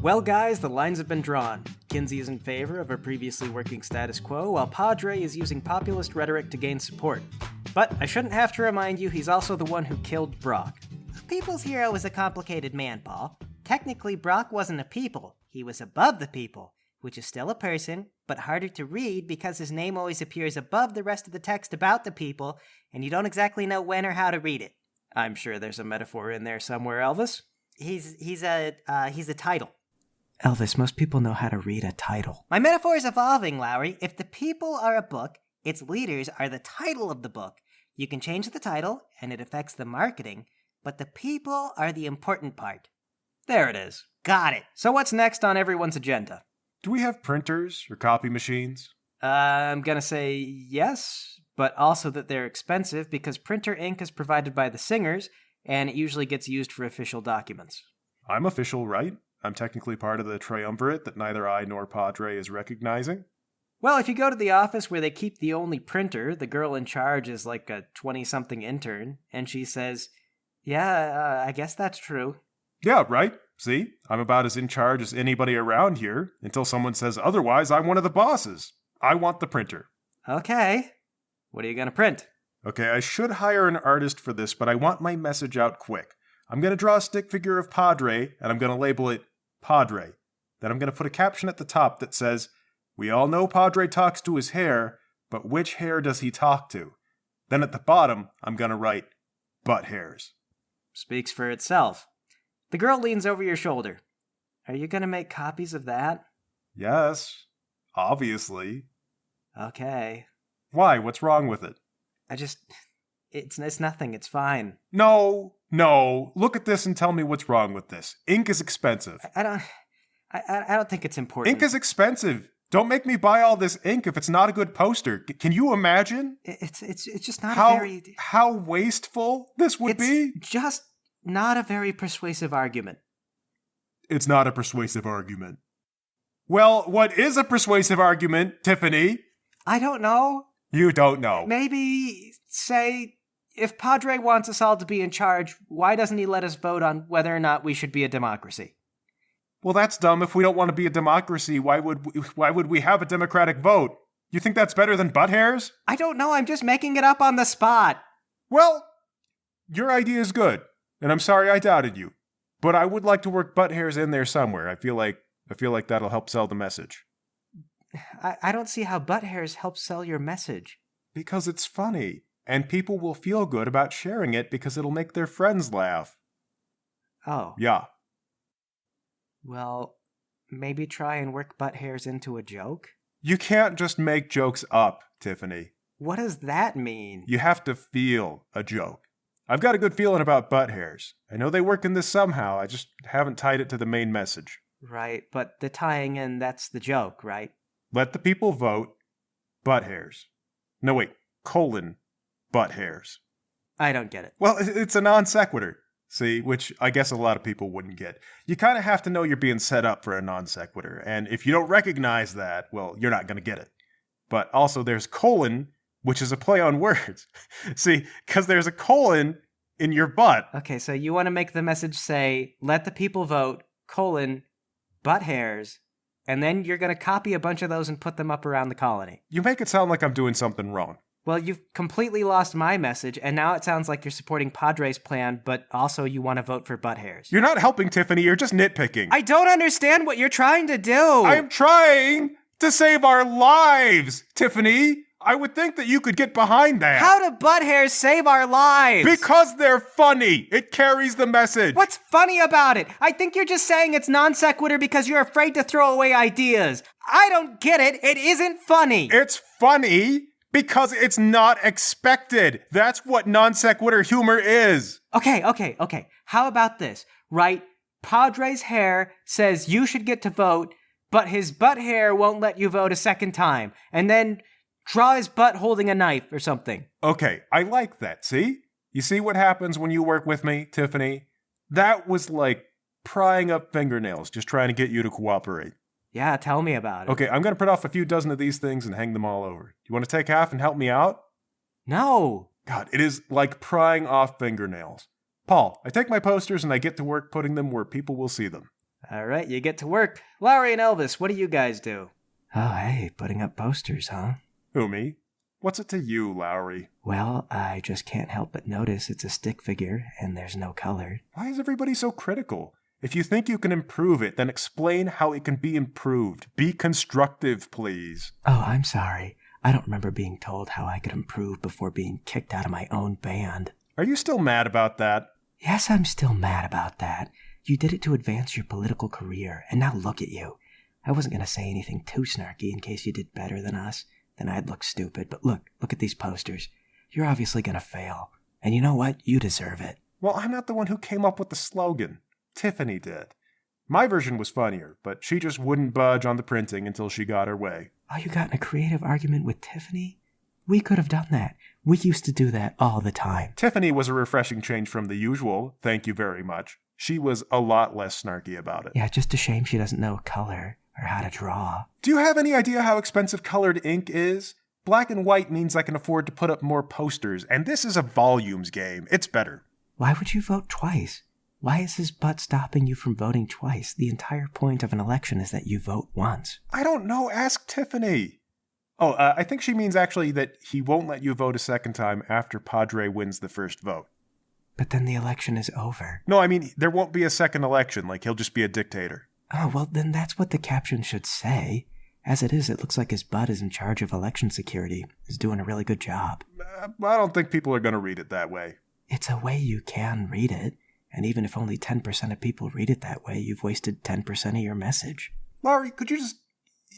Well, guys, the lines have been drawn. Kinsey is in favor of a previously working status quo, while Padre is using populist rhetoric to gain support. But I shouldn't have to remind you, he's also the one who killed Brock. People's hero was a complicated man, Paul. Technically, Brock wasn't a people. He was above the people, which is still a person, but harder to read because his name always appears above the rest of the text about the people, and you don't exactly know when or how to read it. I'm sure there's a metaphor in there somewhere, Elvis. He's a title. Elvis, most people know how to read a title. My metaphor is evolving, Lowry. If the people are a book, its leaders are the title of the book. You can change the title, and it affects the marketing, but the people are the important part. There it is. Got it. So what's next on everyone's agenda? Do we have printers or copy machines? I'm gonna say yes, but also that they're expensive because printer ink is provided by the singers, and it usually gets used for official documents. I'm official, right? I'm technically part of the triumvirate that neither I nor Padre is recognizing. Well, if you go to the office where they keep the only printer, the girl in charge is like a 20-something intern, and she says, I guess that's true. Yeah, right. See? I'm about as in charge as anybody around here, until someone says otherwise. I'm one of the bosses. I want the printer. Okay. What are you gonna print? Okay, I should hire an artist for this, but I want my message out quick. I'm gonna draw a stick figure of Padre, and I'm gonna label it Padre. Then I'm gonna put a caption at the top that says, "We all know Padre talks to his hair, but which hair does he talk to?" Then at the bottom, I'm gonna write, "butt hairs." Speaks for itself. The girl leans over your shoulder. Are you gonna make copies of that? Yes, obviously. Okay. Why? What's wrong with it? It's nothing, it's fine. No. Look at this and tell me what's wrong with this. Ink is expensive. I don't think it's important. Ink is expensive. Don't make me buy all this ink if it's not a good poster. Can you imagine? It's just not how wasteful this would be? It's just not a very persuasive argument. It's not a persuasive argument. Well, what is a persuasive argument, Tiffany? I don't know. You don't know. Maybe say, if Padre wants us all to be in charge, why doesn't he let us vote on whether or not we should be a democracy? Well, that's dumb. If we don't want to be a democracy, why would we have a democratic vote? You think that's better than butt hairs? I don't know. I'm just making it up on the spot. Well, your idea is good, and I'm sorry I doubted you. But I would like to work butt hairs in there somewhere. I feel like that'll help sell the message. I don't see how butt hairs help sell your message. Because it's funny, and people will feel good about sharing it because it'll make their friends laugh. Oh. Yeah. Well, maybe try and work butt hairs into a joke? You can't just make jokes up, Tiffany. What does that mean? You have to feel a joke. I've got a good feeling about butt hairs. I know they work in this somehow, I just haven't tied it to the main message. Right, but the tying in, that's the joke, right? Let the people vote, butt hairs. No, wait, butt hairs. I don't get it. Well, it's a non sequitur, see, which I guess a lot of people wouldn't get. You kind of have to know you're being set up for a non sequitur, and if you don't recognize that, well, you're not going to get it. But also there's colon, which is a play on words. See, because there's a colon in your butt. Okay, so you want to make the message say, let the people vote, butt hairs, and then you're going to copy a bunch of those and put them up around the colony. You make it sound like I'm doing something wrong. Well, you've completely lost my message, and now it sounds like you're supporting Padre's plan, but also you want to vote for butt hairs. You're not helping, Tiffany. You're just nitpicking. I don't understand what you're trying to do. I'm trying to save our lives, Tiffany. I would think that you could get behind that. How do butt hairs save our lives? Because they're funny. It carries the message. What's funny about it? I think you're just saying it's non sequitur because you're afraid to throw away ideas. I don't get it. It isn't funny. It's funny because it's not expected. That's what non sequitur humor is. Okay. How about this? Right? Padre's hair says you should get to vote, but his butt hair won't let you vote a second time. And then draw his butt holding a knife or something. Okay, I like that, see? You see what happens when you work with me, Tiffany? That was like prying up fingernails, just trying to get you to cooperate. Yeah, tell me about it. Okay, I'm going to print off a few dozen of these things and hang them all over. You want to take half and help me out? No. God, it is like prying off fingernails. Paul, I take my posters and I get to work putting them where people will see them. All right, you get to work. Lowry and Elvis, what do you guys do? Oh, hey, putting up posters, huh? Who, me? What's it to you, Lowry? Well, I just can't help but notice it's a stick figure, and there's no color. Why is everybody so critical? If you think you can improve it, then explain how it can be improved. Be constructive, please. Oh, I'm sorry. I don't remember being told how I could improve before being kicked out of my own band. Are you still mad about that? Yes, I'm still mad about that. You did it to advance your political career, and now look at you. I wasn't going to say anything too snarky in case you did better than us. Then I'd look stupid, but look at these posters. You're obviously going to fail. And you know what? You deserve it. Well, I'm not the one who came up with the slogan. Tiffany did. My version was funnier, but she just wouldn't budge on the printing until she got her way. Oh, you got in a creative argument with Tiffany? We could have done that. We used to do that all the time. Tiffany was a refreshing change from the usual, thank you very much. She was a lot less snarky about it. Yeah, just a shame she doesn't know color or how to draw. Do you have any idea how expensive colored ink is? Black and white means I can afford to put up more posters, and this is a volumes game. It's better. Why would you vote twice? Why is his butt stopping you from voting twice? The entire point of an election is that you vote once. I don't know. Ask Tiffany. Oh, I think she means actually that he won't let you vote a second time after Padre wins the first vote. But then the election is over. No, I mean, there won't be a second election, like he'll just be a dictator. Oh, well, then that's what the caption should say. As it is, it looks like his butt is in charge of election security. He's doing a really good job. I don't think people are going to read it that way. It's a way you can read it. And even if only 10% of people read it that way, you've wasted 10% of your message. Laurie, could you just...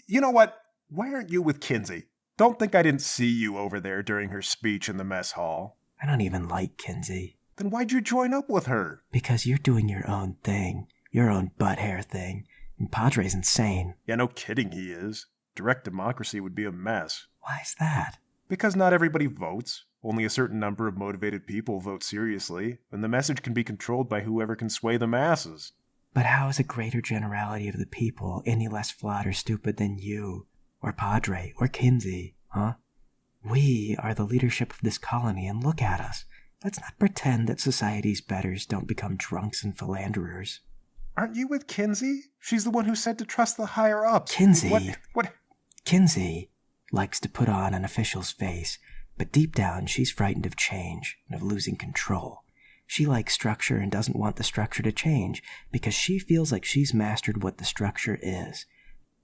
You know what? Why aren't you with Kinsey? Don't think I didn't see you over there during her speech in the mess hall. I don't even like Kinsey. Then why'd you join up with her? Because you're doing your own thing. Your own butt hair thing. And Padre's insane. Yeah, no kidding he is. Direct democracy would be a mess. Why's that? Because not everybody votes. Only a certain number of motivated people vote seriously, and the message can be controlled by whoever can sway the masses. But how is a greater generality of the people any less flawed or stupid than you, or Padre, or Kinsey, huh? We are the leadership of this colony, and look at us. Let's not pretend that society's betters don't become drunks and philanderers. Aren't you with Kinsey? She's the one who said to trust the higher-ups. Kinsey? What? Kinsey likes to put on an official's face, but deep down she's frightened of change and of losing control. She likes structure and doesn't want the structure to change because she feels like she's mastered what the structure is.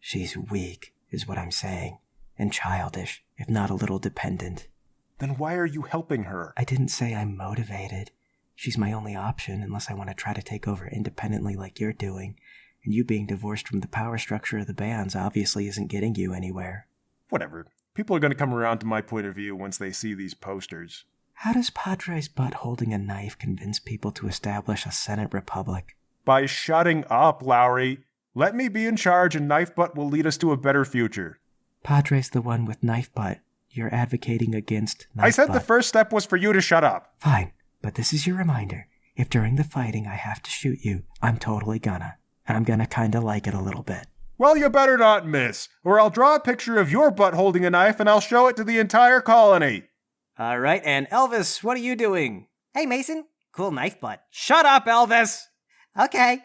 She's weak, is what I'm saying, and childish, if not a little dependent. Then why are you helping her? I didn't say I'm motivated. She's my only option unless I want to try to take over independently like you're doing, and you being divorced from the power structure of the bands obviously isn't getting you anywhere. Whatever. People are going to come around to my point of view once they see these posters. How does Padre's butt holding a knife convince people to establish a Senate Republic? By shutting up, Lowry. Let me be in charge and Knife Butt will lead us to a better future. Padre's the one with knife butt. You're advocating against knife butt. I said the first step was for you to shut up. Fine, but this is your reminder. If during the fighting I have to shoot you, I'm totally gonna. And I'm gonna kinda like it a little bit. Well, you better not miss, or I'll draw a picture of your butt holding a knife and I'll show it to the entire colony. All right, and Elvis, what are you doing? Hey, Mayson. Cool knife butt. Shut up, Elvis! Okay.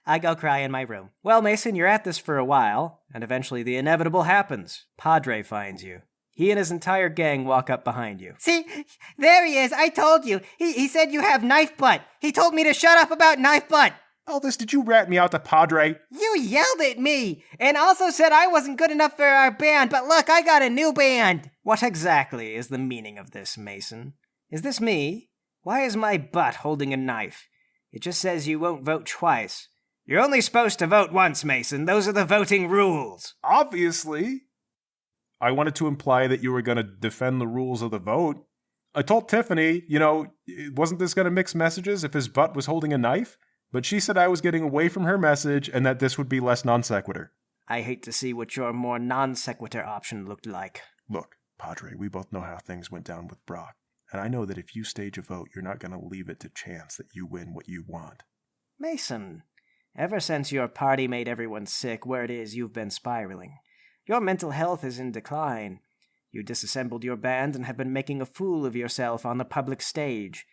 I go cry in my room. Well, Mayson, you're at this for a while, and eventually the inevitable happens. Padre finds you. He and his entire gang walk up behind you. See? There he is. I told you. He said you have knife butt. He told me to shut up about knife butt. Elvis, did you rat me out to Padre? You yelled at me and also said I wasn't good enough for our band, but look, I got a new band. What exactly is the meaning of this, Mayson? Is this me? Why is my butt holding a knife? It just says you won't vote twice. You're only supposed to vote once, Mayson. Those are the voting rules. Obviously. I wanted to imply that you were going to defend the rules of the vote. I told Tiffany, wasn't this going to mix messages if his butt was holding a knife? But she said I was getting away from her message and that this would be less non sequitur. I hate to see what your more non sequitur option looked like. Look, Padre, we both know how things went down with Brock. And I know that if you stage a vote, you're not going to leave it to chance that you win what you want. Mayson, ever since your party made everyone sick, where it is you've been spiraling. Your mental health is in decline. You disassembled your band and have been making a fool of yourself on the public stage.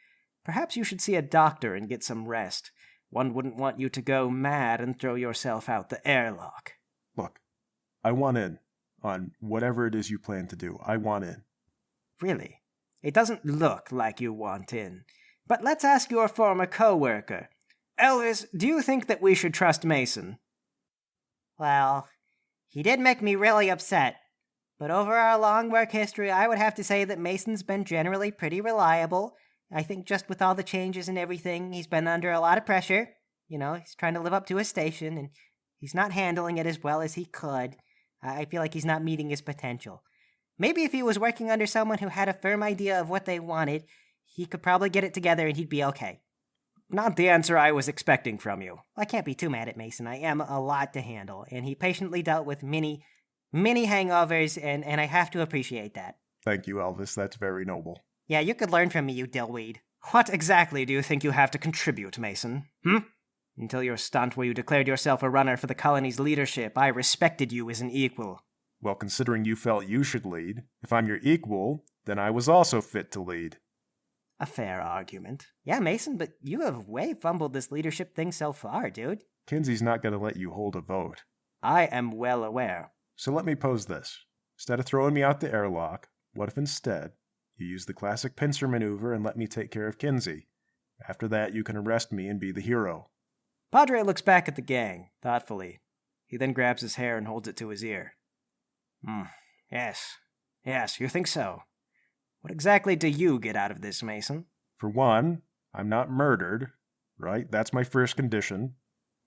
Perhaps you should see a doctor and get some rest. One wouldn't want you to go mad and throw yourself out the airlock. Look, I want in on whatever it is you plan to do. I want in. Really? It doesn't look like you want in. But let's ask your former co-worker. Elvis, do you think that we should trust Mayson? Well, he did make me really upset. But over our long work history, I would have to say that Mason's been generally pretty reliable. I think just with all the changes and everything, he's been under a lot of pressure. You know, he's trying to live up to his station, and he's not handling it as well as he could. I feel like he's not meeting his potential. Maybe if he was working under someone who had a firm idea of what they wanted, he could probably get it together and he'd be okay. Not the answer I was expecting from you. I can't be too mad at Mayson. I am a lot to handle, and he patiently dealt with many hangovers, and I have to appreciate that. Thank you, Elvis. That's very noble. Yeah, you could learn from me, you dillweed. What exactly do you think you have to contribute, Mayson? Until your stunt where you declared yourself a runner for the colony's leadership, I respected you as an equal. Well, considering you felt you should lead, if I'm your equal, then I was also fit to lead. A fair argument. Yeah, Mayson, but you have way fumbled this leadership thing so far, dude. Kinsey's not going to let you hold a vote. I am well aware. So let me pose this. Instead of throwing me out the airlock, what if instead you use the classic pincer maneuver and let me take care of Kinsey? After that, you can arrest me and be the hero. Padre looks back at the gang, thoughtfully. He then grabs his hair and holds it to his ear. Yes, you think so. What exactly do you get out of this, Mayson? For one, I'm not murdered, right? That's my first condition.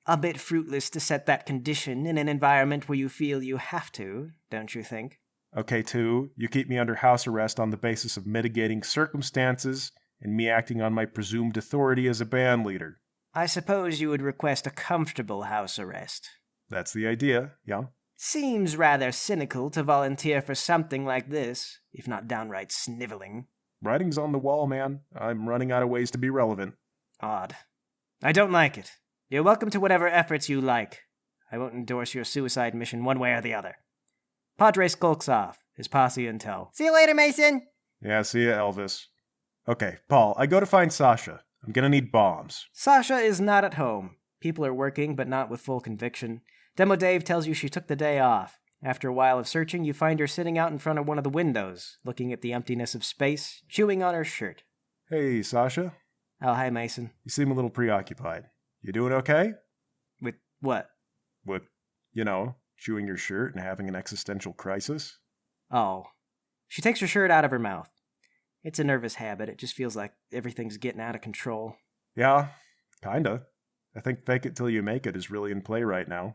A bit fruitless to set that condition in an environment where you feel you have to, don't you think? Okay, two, you keep me under house arrest on the basis of mitigating circumstances and me acting on my presumed authority as a band leader. I suppose you would request a comfortable house arrest. That's the idea, yeah. Seems rather cynical to volunteer for something like this, if not downright sniveling. Writing's on the wall, man. I'm running out of ways to be relevant. Odd. I don't like it. You're welcome to whatever efforts you like. I won't endorse your suicide mission one way or the other. Padre skulks off, his posse in tow. See you later, Mayson! Yeah, see ya, Elvis. Okay, Paul, I go to find Sasha. I'm gonna need bombs. Sasha is not at home. People are working, but not with full conviction. Demo Dave tells you she took the day off. After a while of searching, you find her sitting out in front of one of the windows, looking at the emptiness of space, chewing on her shirt. Hey, Sasha. Oh, hi, Mayson. You seem a little preoccupied. You doing okay? With what? With, chewing your shirt and having an existential crisis? Oh. She takes her shirt out of her mouth. It's a nervous habit. It just feels like everything's getting out of control. Yeah, kinda. I think fake it till you make it is really in play right now.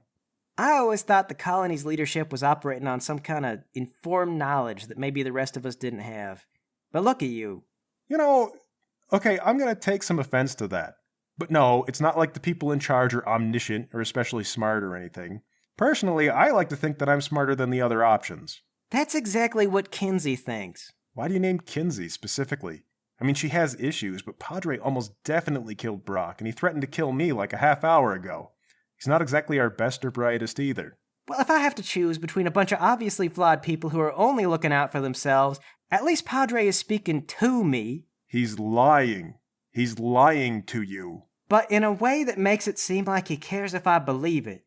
I always thought the colony's leadership was operating on some kind of informed knowledge that maybe the rest of us didn't have. But look at you. Okay, I'm going to take some offense to that. But no, it's not like the people in charge are omniscient or especially smart or anything. Personally, I like to think that I'm smarter than the other options. That's exactly what Kinsey thinks. Why do you name Kinsey specifically? I mean, she has issues, but Padre almost definitely killed Brock, and he threatened to kill me like a half hour ago. He's not exactly our best or brightest either. Well, if I have to choose between a bunch of obviously flawed people who are only looking out for themselves, at least Padre is speaking to me. He's lying. He's lying to you. But in a way that makes it seem like he cares if I believe it.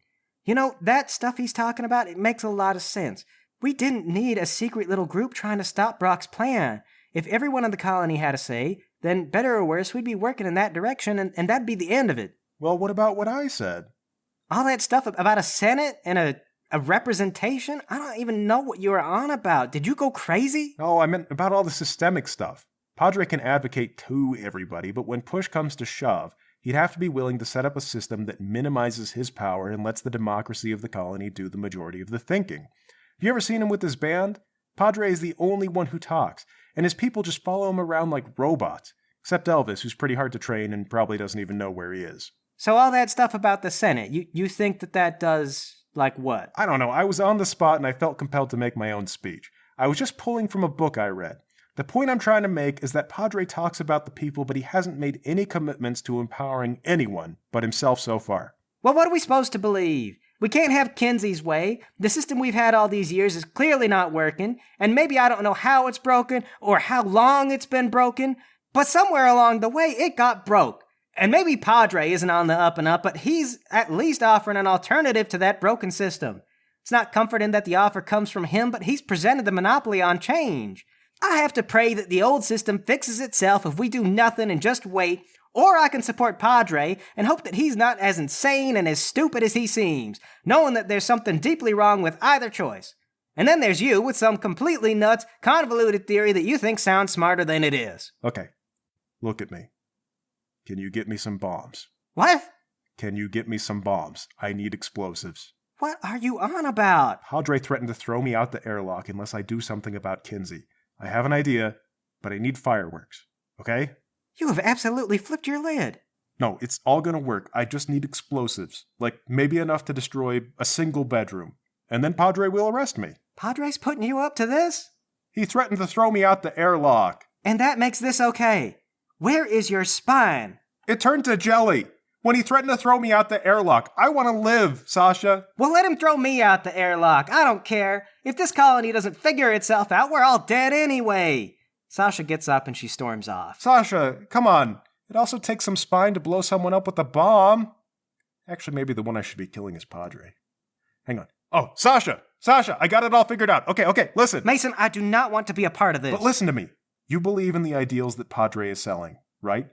That stuff he's talking about, it makes a lot of sense. We didn't need a secret little group trying to stop Brock's plan. If everyone in the colony had a say, then better or worse, we'd be working in that direction, and that'd be the end of it. Well, what about what I said? All that stuff about a Senate and a representation? I don't even know what you were on about. Did you go crazy? No, I meant about all the systemic stuff. Padre can advocate to everybody, but when push comes to shove, he'd have to be willing to set up a system that minimizes his power and lets the democracy of the colony do the majority of the thinking. Have you ever seen him with his band? Padre is the only one who talks, and his people just follow him around like robots, except Elvis, who's pretty hard to train and probably doesn't even know where he is. So all that stuff about the Senate, you think that does, like what? I don't know. I was on the spot and I felt compelled to make my own speech. I was just pulling from a book I read. The point I'm trying to make is that Padre talks about the people, but he hasn't made any commitments to empowering anyone but himself so far. Well, what are we supposed to believe? We can't have Kinsey's way. The system we've had all these years is clearly not working, and maybe I don't know how it's broken or how long it's been broken, but somewhere along the way it got broke. And maybe Padre isn't on the up and up, but he's at least offering an alternative to that broken system. It's not comforting that the offer comes from him, but he's presented the monopoly on change. I have to pray that the old system fixes itself if we do nothing and just wait, or I can support Padre and hope that he's not as insane and as stupid as he seems, knowing that there's something deeply wrong with either choice. And then there's you with some completely nuts, convoluted theory that you think sounds smarter than it is. Okay, look at me. Can you get me some bombs? What? Can you get me some bombs? I need explosives. What are you on about? Padre threatened to throw me out the airlock unless I do something about Kinsey. I have an idea, but I need fireworks. Okay? You have absolutely flipped your lid. No, it's all gonna work. I just need explosives. Like, maybe enough to destroy a single bedroom. And then Padre will arrest me. Padre's putting you up to this? He threatened to throw me out the airlock. And that makes this okay. Where is your spine? It turned to jelly. When he threatened to throw me out the airlock, I want to live, Sasha. Well, let him throw me out the airlock. I don't care. If this colony doesn't figure itself out, we're all dead anyway. Sasha gets up and she storms off. Sasha, come on. It also takes some spine to blow someone up with a bomb. Actually, maybe the one I should be killing is Padre. Hang on. Oh, Sasha, I got it all figured out. Okay, listen. Mayson, I do not want to be a part of this. But listen to me. You believe in the ideals that Padre is selling, right?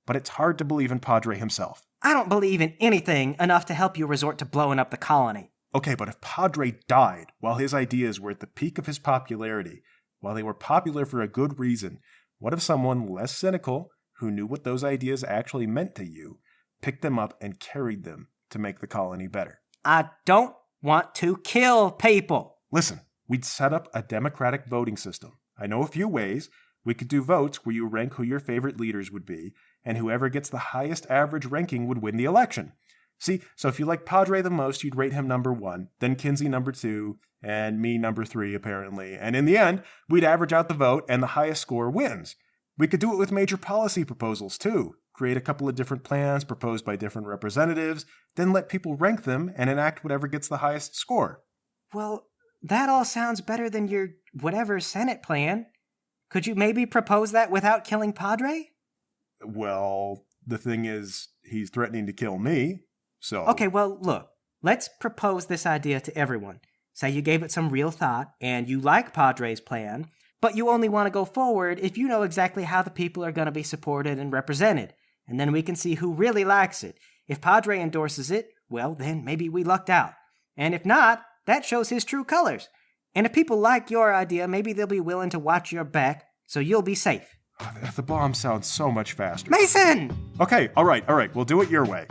But it's hard to believe in Padre himself. I don't believe in anything enough to help you resort to blowing up the colony. Okay, but if Padre died while his ideas were at the peak of his popularity, while they were popular for a good reason, what if someone less cynical, who knew what those ideas actually meant to you, picked them up and carried them to make the colony better? I don't want to kill people. Listen, we'd set up a democratic voting system. I know a few ways. We could do votes where you rank who your favorite leaders would be, and whoever gets the highest average ranking would win the election. See, so if you like Padre the most, you'd rate him number 1, then Kinsey number 2, and me number 3, apparently. And in the end, we'd average out the vote, and the highest score wins. We could do it with major policy proposals, too. Create a couple of different plans proposed by different representatives, then let people rank them and enact whatever gets the highest score. Well, that all sounds better than your whatever Senate plan. Could you maybe propose that without killing Padre? Well, the thing is, he's threatening to kill me, so... Okay, well, look. Let's propose this idea to everyone. Say you gave it some real thought, and you like Padre's plan, but you only want to go forward if you know exactly how the people are going to be supported and represented. And then we can see who really likes it. If Padre endorses it, well, then maybe we lucked out. And if not, that shows his true colors. And if people like your idea, maybe they'll be willing to watch your back, so you'll be safe. The bomb sounds so much faster. Mayson! Okay, all right, we'll do it your way.